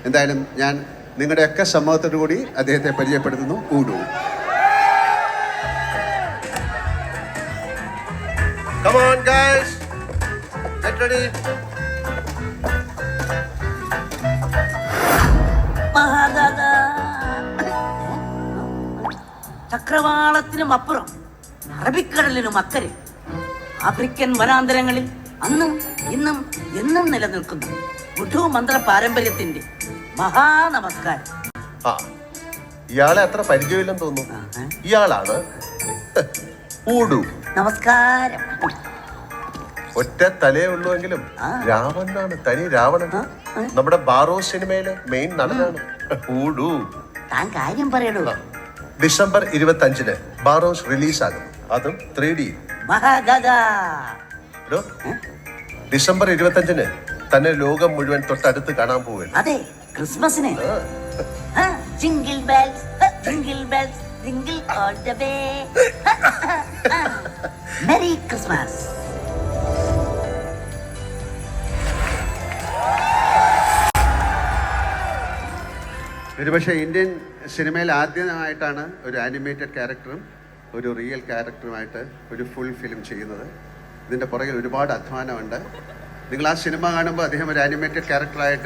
എന്തായാലും ഞാൻ നിങ്ങളുടെയൊക്കെ സമ്മതത്തോടു കൂടി അദ്ദേഹത്തെ പരിചയപ്പെടുത്തുന്നു. ഊഡു. Come on guys, get ready. ചക്രവാളത്തിനും അപ്പുറം അറബിക്കടലിനും അക്കരെ ആഫ്രിക്കൻ വനാന്തരങ്ങളിൽ അന്നും ഇന്നും എന്നും നിലനിൽക്കുന്നു ഉഡു മന്ത്ര പാരമ്പര്യത്തിന്റെ മഹാനമസ്കാരം. ഇയാളെ അത്ര പരിചയമില്ലെന്ന് തോന്നുന്നു. ഇയാളാണ് ഊഡു. നമസ്കാരം. ഒറ്റ തലേ ഉള്ളുവെങ്കിലും രാവണനാണ്, തനി രാവണൻ. നമ്മുടെ ബാറോ സിനിമയിലെ മെയിൻ നടനാണ് ഊഡു. താൻ കാര്യം പറയണോ? ഡിസംബർ 25-ന് ബാറോസ് റിലീസാകും, അതും 3D. ഡിസംബർ 25-ന് തന്നെ ലോകം മുഴുവൻ തൊട്ടടുത്ത് കാണാൻ പോവുകയാണ്. അതെ, ക്രിസ്മസിന്. Jingle bells, jingle bells, jingle all the way. Merry Christmas. ഒരുപക്ഷെ ഇന്ത്യൻ സിനിമയിൽ ആദ്യമായിട്ടാണ് ഒരു ആനിമേറ്റഡ് ക്യാരക്ടറും ഒരു റിയൽ ക്യാരക്ടറുമായിട്ട് ഒരു ഫുൾ ഫിലിം ചെയ്യുന്നത്. ഇതിൻ്റെ പുറകിൽ ഒരുപാട് അധ്വാനമുണ്ട്. നിങ്ങൾ ആ സിനിമ കാണുമ്പോൾ അദ്ദേഹം ഒരു ആനിമേറ്റഡ് ക്യാരക്ടറായിട്ട്